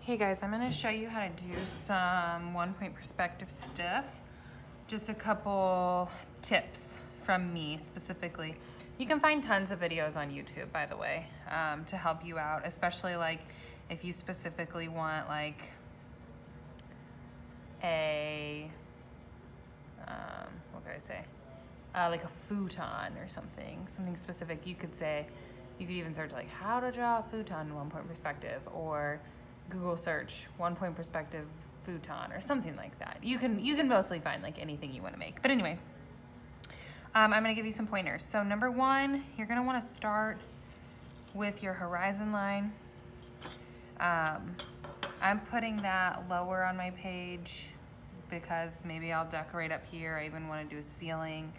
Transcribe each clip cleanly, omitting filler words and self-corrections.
Hey guys, I'm going to show you how to do some 1-point perspective stiff. Just a couple tips from me specifically. You can find tons of videos on YouTube, by the way, to help you out, especially like if you specifically want like a, what could I say? Like a futon or something specific. You could even search like how to draw a futon in 1-point perspective, or Google search 1-point perspective futon or something like that. You can mostly find like anything you want to make. But anyway, I'm going to give you some pointers. So number one, you're going to want to start with your horizon line. I'm putting that lower on my page because maybe I'll decorate up here. I even want to do a ceiling.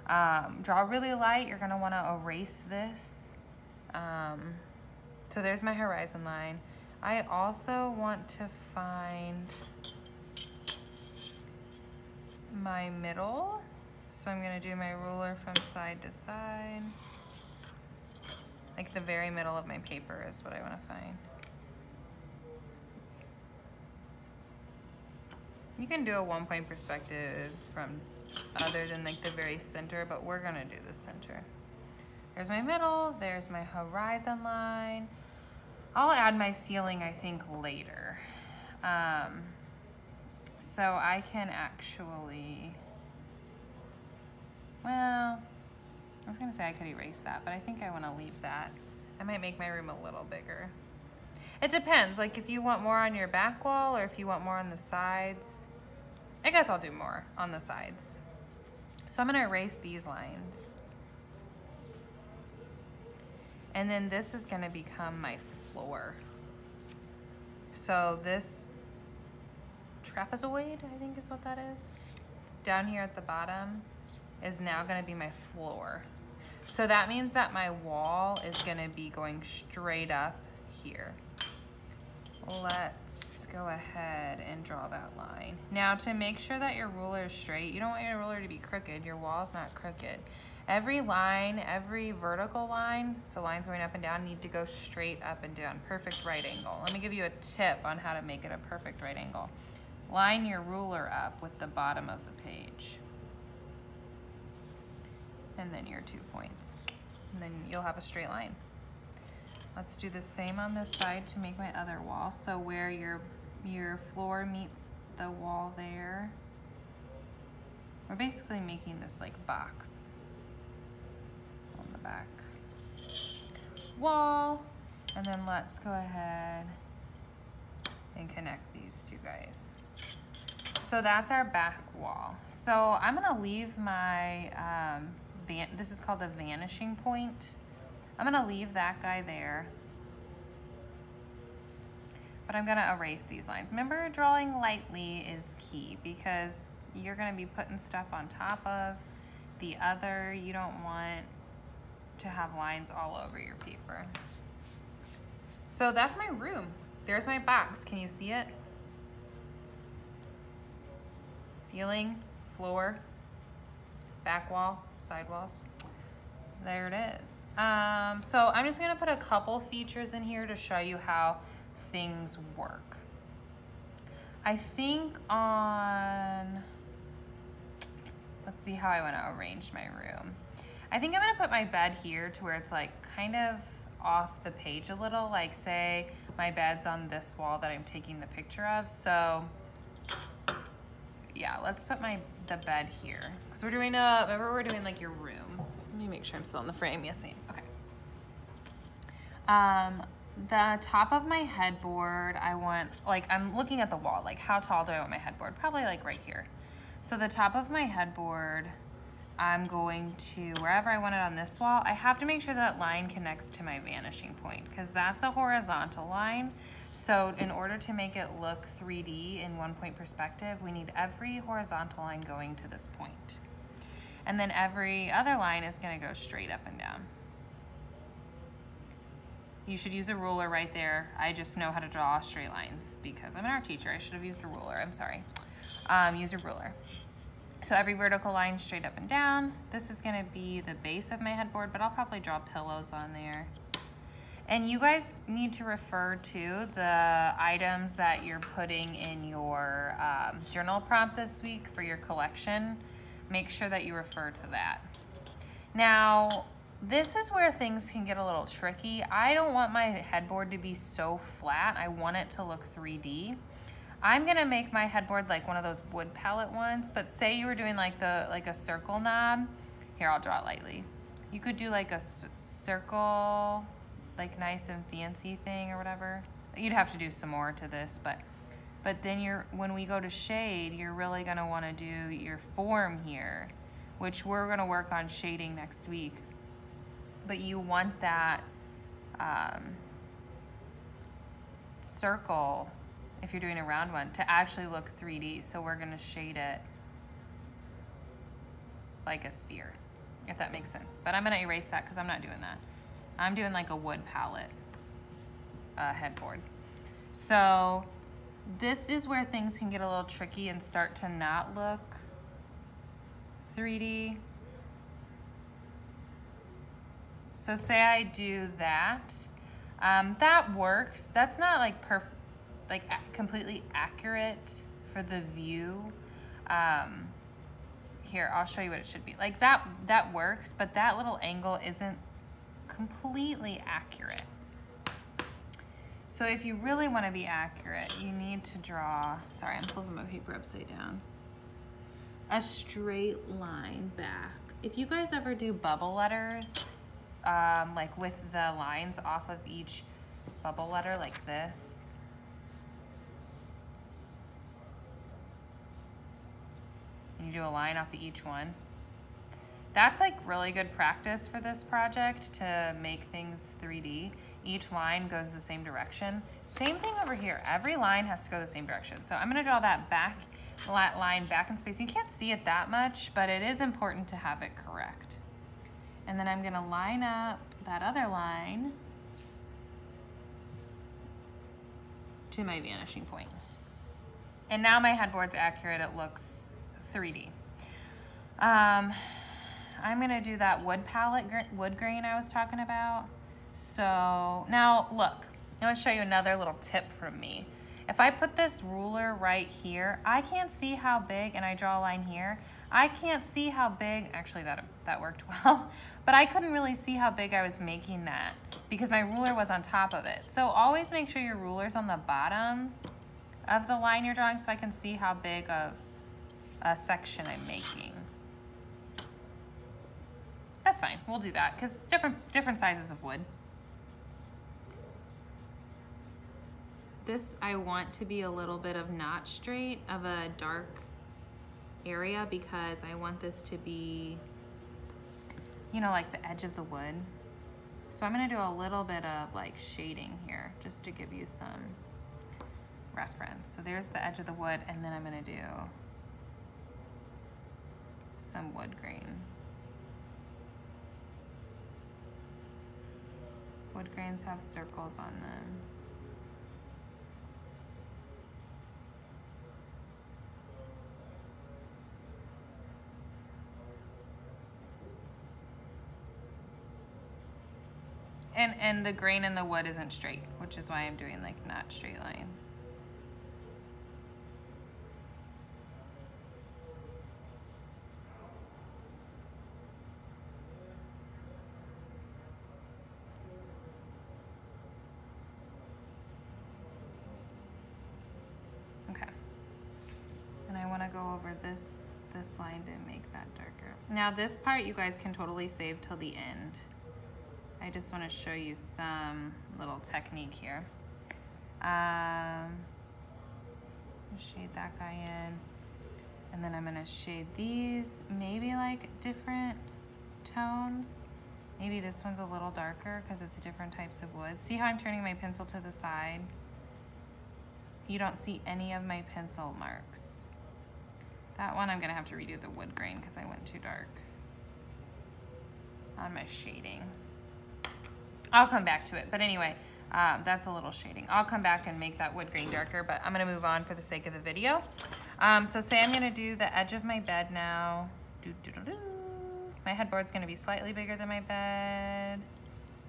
Draw really light. You're going to want to erase this. So there's my horizon line. I also want to find my middle. So I'm going to do my ruler from side to side. Like the very middle of my paper is what I want to find. You can do a 1-point perspective from other than like the very center, but we're going to do the center. There's my middle, there's my horizon line. I'll add my ceiling, I think, later. So I can actually, well, I was gonna say I could erase that, but I think I wanna leave that. I might make my room a little bigger. It depends, like if you want more on your back wall or if you want more on the sides. I guess I'll do more on the sides. So I'm gonna erase these lines. And then this is gonna become my floor. So this trapezoid, I think is what that is, down here at the bottom is now gonna be my floor. So that means that my wall is gonna be going straight up here. Let's go ahead and draw that line. Now to make sure that your ruler is straight, you don't want your ruler to be crooked. Your wall's not crooked. Every line, every vertical line, so lines going up and down, need to go straight up and down, perfect right angle. Let me give you a tip on how to make it a perfect right angle. Line your ruler up with the bottom of the page. And then your 2 points. And then you'll have a straight line. Let's do the same on this side to make my other wall. So where your floor meets the wall there, we're basically making this like box on the back wall. And then let's go ahead and connect these two guys. So that's our back wall. So I'm gonna leave my, this is called the vanishing point. I'm gonna leave that guy there, but I'm gonna erase these lines. Remember, drawing lightly is key because you're gonna be putting stuff on top of the other. You don't want to have lines all over your paper. So that's my room. There's my box. Can you see it? Ceiling, floor, back wall, side walls. There it is. So I'm just gonna put a couple features in here to show you how things work. I think on, let's see how I wanna arrange my room. I think I'm gonna put my bed here to where it's like kind of off the page a little, like say my bed's on this wall that I'm taking the picture of. So yeah, let's put the bed here. Cause we're doing remember we're doing like your room. Let me make sure I'm still in the frame. Yes, I am. Okay. The top of my headboard, I want, like, I'm looking at the wall, like how tall do I want my headboard? Probably like right here. So the top of my headboard, I'm going to, wherever I want it on this wall, I have to make sure that line connects to my vanishing point because that's a horizontal line. So in order to make it look 3D in 1-point perspective, we need every horizontal line going to this point. And then every other line is gonna go straight up and down. You should use a ruler right there. I just know how to draw straight lines because I'm an art teacher. I should have used a ruler, I'm sorry. Use a ruler. So every vertical line straight up and down. This is gonna be the base of my headboard, but I'll probably draw pillows on there. And you guys need to refer to the items that you're putting in your journal prompt this week for your collection. Make sure that you refer to that. Now, this is where things can get a little tricky. I don't want my headboard to be so flat. I want it to look 3D. I'm gonna make my headboard like one of those wood palette ones, but say you were doing like a circle knob. Here, I'll draw it lightly. You could do like a circle, like nice and fancy thing or whatever. You'd have to do some more to this, but then when we go to shade, you're really gonna wanna do your form here, which we're gonna work on shading next week. But you want that circle, if you're doing a round one, to actually look 3D. So we're gonna shade it like a sphere, if that makes sense. But I'm gonna erase that because I'm not doing that. I'm doing like a wood palette headboard. So this is where things can get a little tricky and start to not look 3D. So say I do that. That works. That's not like completely accurate for the view. Here, I'll show you what it should be. Like that works, but that little angle isn't completely accurate. So if you really want to be accurate, you need to draw, sorry, I'm flipping my paper upside down, a straight line back. If you guys ever do bubble letters, like with the lines off of each bubble letter like this, and you do a line off of each one, that's like really good practice for this project to make things 3D. Each line goes the same direction. Same thing over here. Every line has to go the same direction. So I'm gonna draw that line back in space. You can't see it that much, but it is important to have it correct. And then I'm gonna line up that other line to my vanishing point. And now my headboard's accurate. It looks 3D. I'm gonna do that wood palette, wood grain I was talking about. So now look, I wanna show you another little tip from me. If I put this ruler right here, I can't see how big, and I draw a line here, I can't see how big, actually that worked well, but I couldn't really see how big I was making that because my ruler was on top of it. So always make sure your ruler's on the bottom of the line you're drawing so I can see how big of a section I'm making. That's fine, we'll do that because different sizes of wood. This I want to be a little bit of not straight, of a dark area, because I want this to be, you know, like the edge of the wood. So I'm gonna do a little bit of like shading here just to give you some reference. So there's the edge of the wood, and then I'm gonna do some wood grain. Wood grains have circles on them. And the grain in the wood isn't straight, which is why I'm doing like not straight lines. Okay. And I want to go over this line to make that darker. Now this part you guys can totally save till the end. I just want to show you some little technique here. Shade that guy in, and then I'm gonna shade these, maybe like different tones. Maybe this one's a little darker because it's different types of wood. See how I'm turning my pencil to the side? You don't see any of my pencil marks. That one I'm gonna have to redo the wood grain because I went too dark on my shading. I'll come back to it, but anyway, that's a little shading. I'll come back and make that wood grain darker, but I'm gonna move on for the sake of the video. So say I'm gonna do the edge of my bed now. My headboard's gonna be slightly bigger than my bed,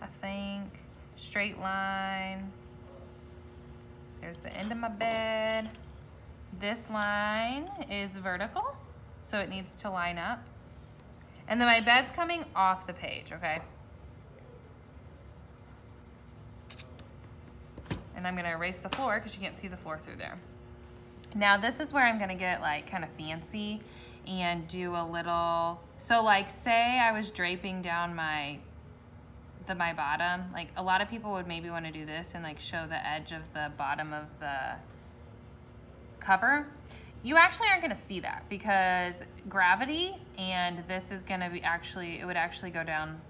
I think. straight line. There's the end of my bed. This line is vertical, so it needs to line up. And then my bed's coming off the page, okay? And I'm gonna erase the floor because you can't see the floor through there. Now this is where I'm gonna get like kind of fancy and do a little, so like say I was draping down my bottom, like a lot of people would maybe want to do this and like show the edge of the bottom of the cover. You actually aren't going to see that because gravity, and this is going to be actually, it would actually go down,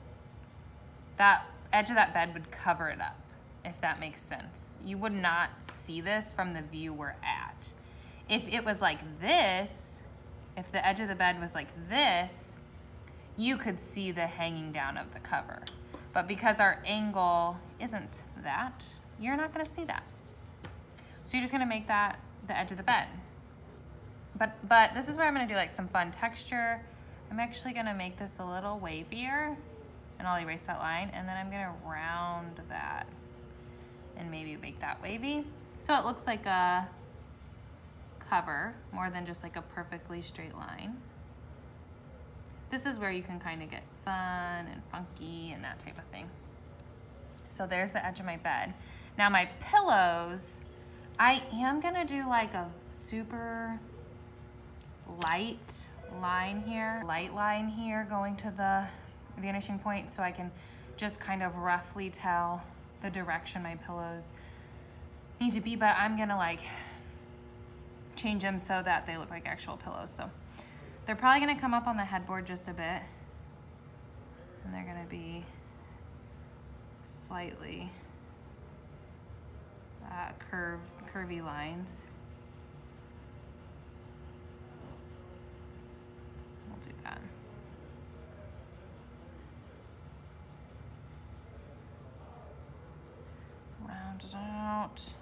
that edge of that bed would cover it up, if that makes sense. You would not see this from the view we're at. If it was like this, if the edge of the bed was like this, you could see the hanging down of the cover. But because our angle isn't that, you're not gonna see that. So you're just gonna make that the edge of the bed. But this is where I'm gonna do like some fun texture. I'm actually gonna make this a little wavier, and I'll erase that line, and then I'm gonna round that and maybe make that wavy. So it looks like a cover more than just like a perfectly straight line. This is where you can kind of get fun and funky and that type of thing. So there's the edge of my bed. Now my pillows, I am gonna do like a super light line here going to the vanishing point, so I can just kind of roughly tell the direction my pillows need to be, but I'm gonna like change them so that they look like actual pillows. So they're probably gonna come up on the headboard just a bit, and they're gonna be slightly curvy lines. We'll do that. Round it out.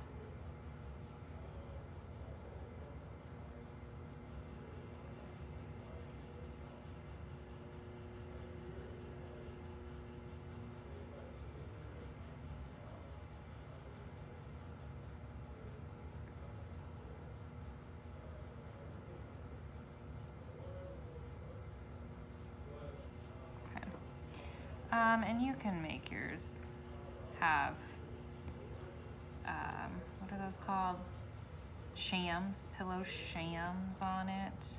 And you can make yours have, what are those called? Shams, pillow shams on it,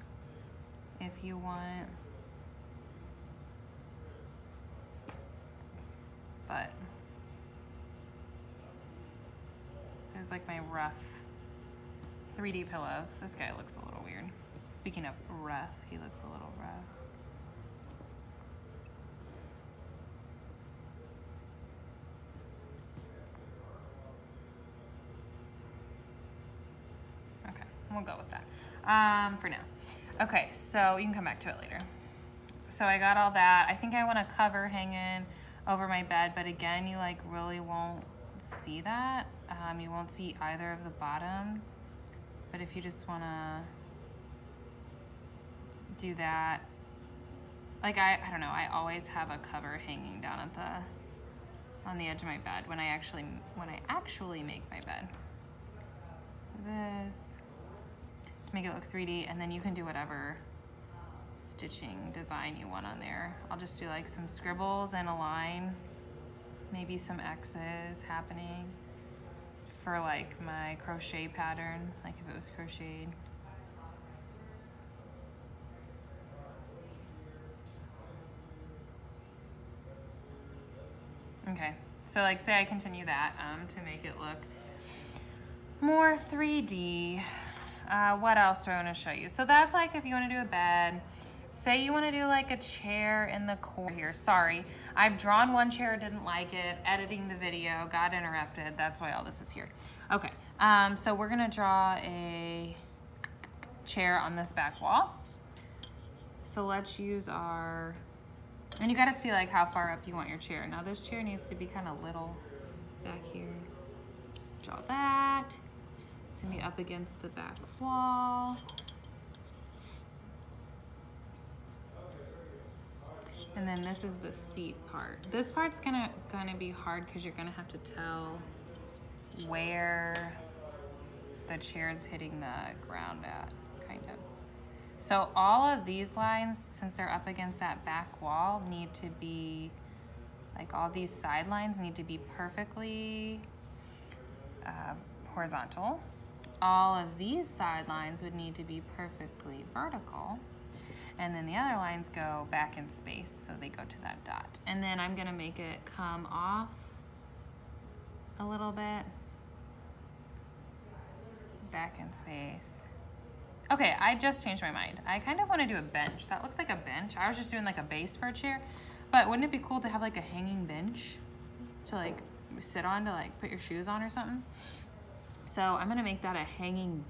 if you want. But there's like my rough 3D pillows. This guy looks a little weird. Speaking of rough, he looks a little rough. We'll go with that for now. Okay, so you can come back to it later. So I got all that. I think I want a cover hanging over my bed, but again, you like really won't see that. You won't see either of the bottom. But if you just wanna do that, like I don't know, I always have a cover hanging down at on the edge of my bed when I actually make my bed. This. Make it look 3D, and then you can do whatever stitching design you want on there. I'll just do like some scribbles and a line, maybe some X's happening for like my crochet pattern, like if it was crocheted. Okay, so like say I continue that to make it look more 3D. What else do I want to show you? So that's like if you want to do a bed. Say you want to do like a chair in the corner here. Sorry, I've drawn one chair, didn't like it, editing the video, got interrupted. That's why all this is here. Okay, so we're going to draw a chair on this back wall. So let's use our, and you got to see like how far up you want your chair. Now this chair needs to be kind of little back here. Draw that. It's gonna be up against the back wall. And then this is the seat part. This part's gonna be hard because you're gonna have to tell where the chair's hitting the ground at, kind of. So all of these lines, since they're up against that back wall, need to be, like all these side lines need to be perfectly horizontal. All of these side lines would need to be perfectly vertical. And then the other lines go back in space, so they go to that dot. And then I'm gonna make it come off a little bit. Back in space. Okay, I just changed my mind. I kind of wanna do a bench. That looks like a bench. I was just doing like a base for a chair, but wouldn't it be cool to have like a hanging bench to like sit on, to like put your shoes on or something? So I'm gonna make that a hanging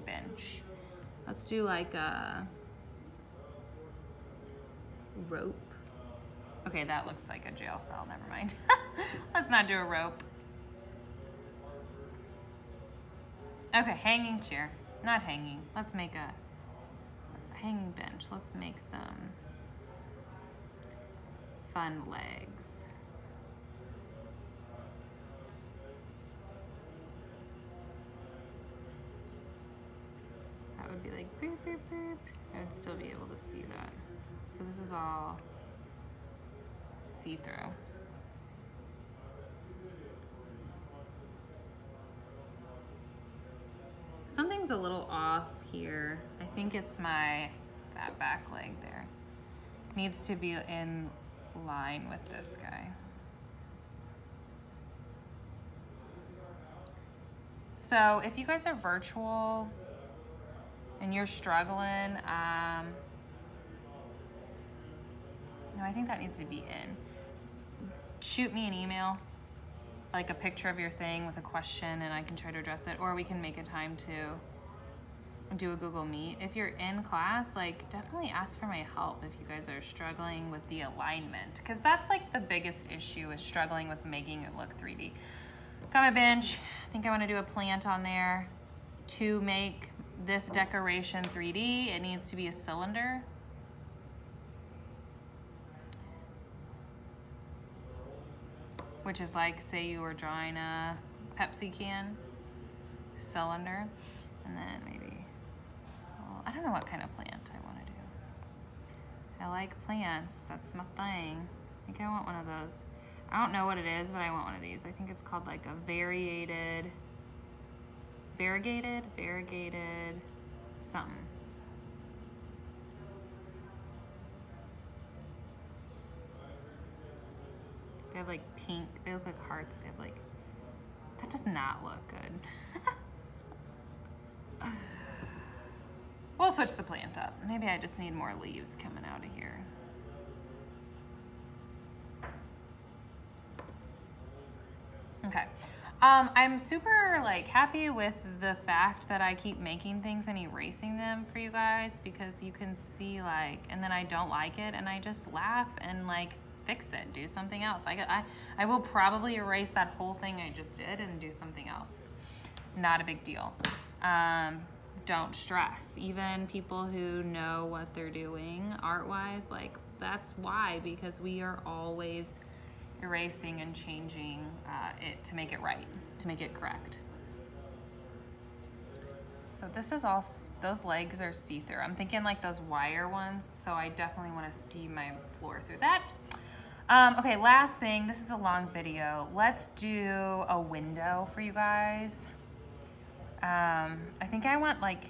bench. Let's do like a rope. Okay, that looks like a jail cell, never mind. Let's not do a rope. Okay, hanging chair, not hanging. Let's make a hanging bench. Let's make some fun legs. That would be like boop, boop, boop. I would still be able to see that. So this is all see-through. Something's a little off here. I think it's that back leg there. Needs to be in line with this guy. So if you guys are virtual and you're struggling, no, I think that needs to be in. Shoot me an email, like a picture of your thing with a question, and I can try to address it, or we can make a time to do a Google Meet. If you're in class, like definitely ask for my help if you guys are struggling with the alignment, because that's like the biggest issue, is struggling with making it look 3D. Got my bench. I think I want to do a plant on there. To make this decoration 3D, it needs to be a cylinder. Which is like, say you were drawing a Pepsi can, cylinder, and then maybe, well, I don't know what kind of plant I want to do. I like plants, that's my thing. I think I want one of those. I don't know what it is, but I want one of these. I think it's called like a variegated something. They have like pink, they look like hearts. They have like, that does not look good. We'll switch the plant up. Maybe I just need more leaves coming out of here. Okay. I'm super like happy with the fact that I keep making things and erasing them for you guys, because you can see like, and then I don't like it and I just laugh and like fix it, do something else. I will probably erase that whole thing I just did and do something else. Not a big deal. Don't stress. Even people who know what they're doing art-wise, like that's why, because we are always erasing and changing it to make it right, to make it correct. So this is all, those legs are see-through. I'm thinking like those wire ones, so I definitely want to see my floor through that. Okay, last thing, this is a long video. Let's do a window for you guys. I think I want like,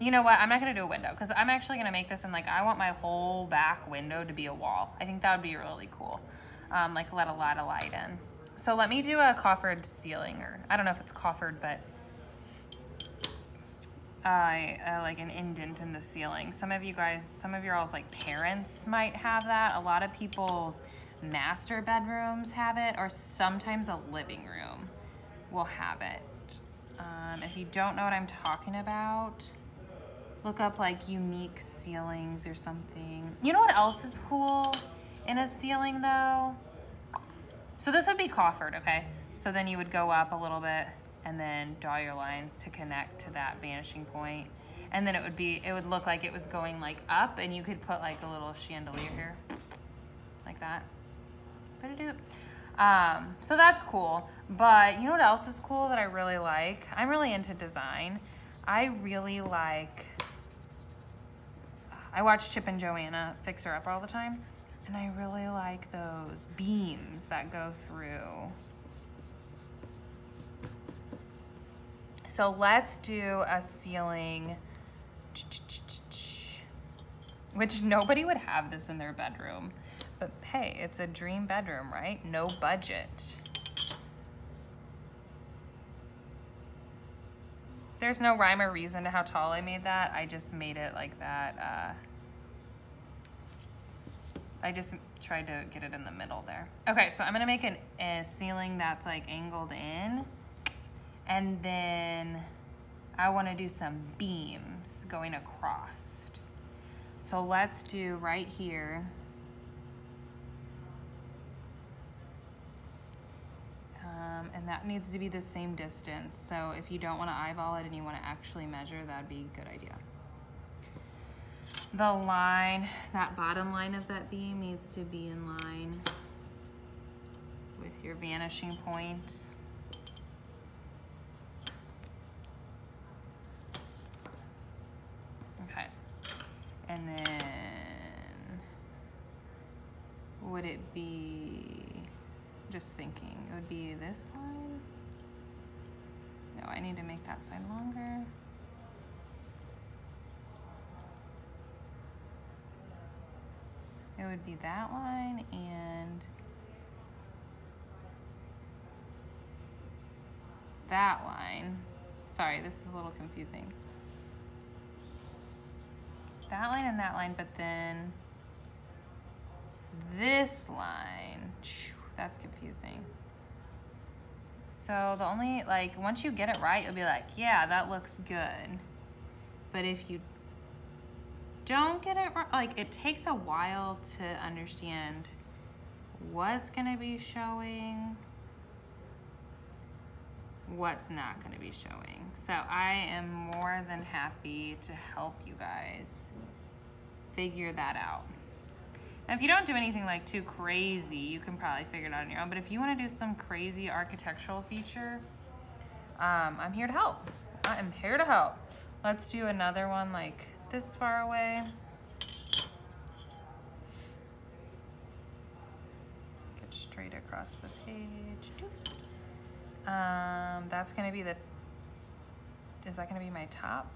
you know what, I'm not gonna do a window because I'm actually gonna make this and like, I want my whole back window to be a wall. I think that would be really cool. Like let a lot of light in. So let me do a coffered ceiling, or I don't know if it's coffered, but like an indent in the ceiling. Some of you guys, some of your all's like parents might have that. A lot of people's master bedrooms have it, or sometimes a living room will have it. If you don't know what I'm talking about, look up like unique ceilings or something. You know what else is cool in a ceiling though? So this would be coffered, okay? So then you would go up a little bit and then draw your lines to connect to that vanishing point. and then it would look like it was going like up, and you could put like a little chandelier here, like that. So that's cool. But you know what else is cool that I really like? I'm really into design. I watch Chip and Joanna Fix Her Up all the time, and I really like those beams that go through. So let's do a ceiling, which nobody would have this in their bedroom. But hey, it's a dream bedroom, right? No budget. There's no rhyme or reason to how tall I made that. I just made it like that. I just tried to get it in the middle there. Okay, so I'm gonna make a ceiling that's like angled in. And then I wanna do some beams going across. So let's do right here. And that needs to be the same distance. So if you don't want to eyeball it and you want to actually measure, that'd be a good idea. The line, that bottom line of that beam needs to be in line with your vanishing point. Okay. And then would it be, just thinking, it would be this line? No, I need to make that side longer. It would be that line and that line. Sorry, this is a little confusing. That line and that line, but then this line, that's confusing. So the only, like, once you get it right, you'll be like, yeah, that looks good. But if you don't get it right, like, it takes a while to understand what's gonna be showing, what's not gonna be showing. So I am more than happy to help you guys figure that out. Now, if you don't do anything like too crazy, you can probably figure it out on your own. But if you want to do some crazy architectural feature, I'm here to help. I am here to help. Let's do another one like this far away. Get straight across the page. That's going to be is that going to be my top?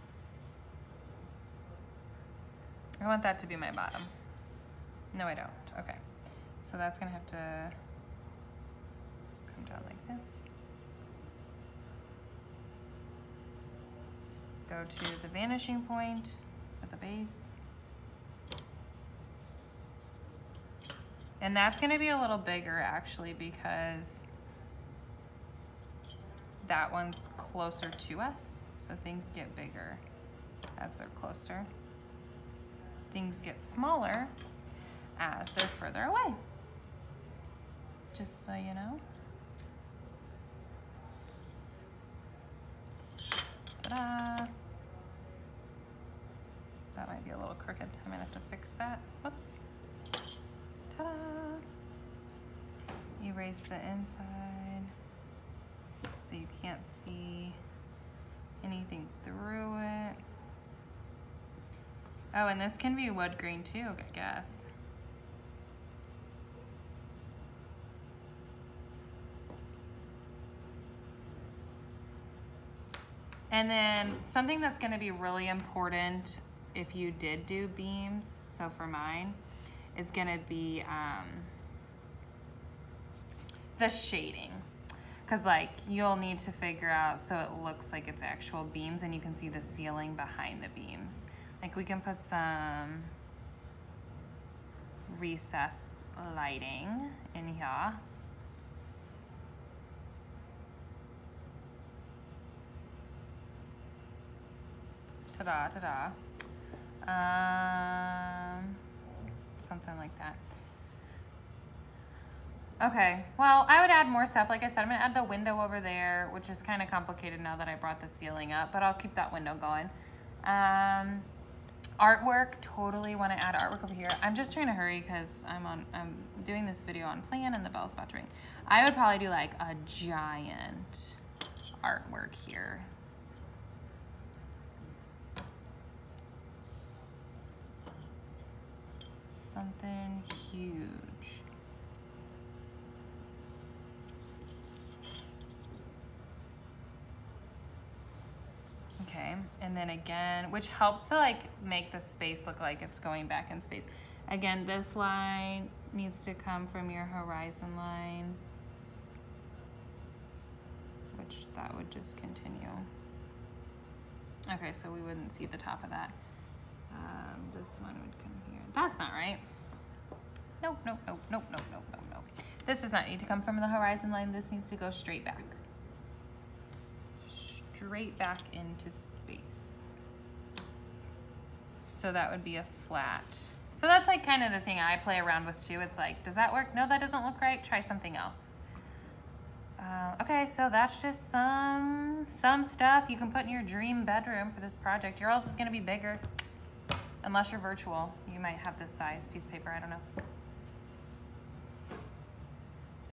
I want that to be my bottom. No, I don't. Okay. So that's gonna have to come down like this. Go to the vanishing point for the base. And that's gonna be a little bigger actually because that one's closer to us. So things get bigger as they're closer. Things get smaller as they're further away. Just so you know. Ta-da! That might be a little crooked. I'm gonna have to fix that. Whoops. Ta-da! Erase the inside so you can't see anything through it. Oh, and this can be wood grain too, I guess. And then something that's gonna be really important if you did do beams, so for mine, is gonna be the shading. Cause like you'll need to figure out so it looks like it's actual beams and you can see the ceiling behind the beams. Like we can put some recessed lighting in here. Ta-da, ta-da. Something like that. Okay, well, I would add more stuff. Like I said, I'm gonna add the window over there, which is kind of complicated now that I brought the ceiling up, but I'll keep that window going. Artwork, totally want to add artwork over here. I'm just trying to hurry because I'm doing this video on plan and the bell's about to ring. I would probably do like a giant artwork here. Something huge. Okay, and then again, which helps to like make the space look like it's going back in space. Again, this line needs to come from your horizon line, which that would just continue. Okay, so we wouldn't see the top of that. This one would come here. That's not right. Nope, nope, nope, nope, nope, nope, nope, nope. This does not need to come from the horizon line. This needs to go straight back. Straight back into space. So that would be a flat. So that's like kind of the thing I play around with too. It's like, does that work? No, that doesn't look right. Try something else. Okay, so that's just some stuff you can put in your dream bedroom for this project. Yours is gonna be bigger. Unless you're virtual. You might have this size piece of paper, I don't know.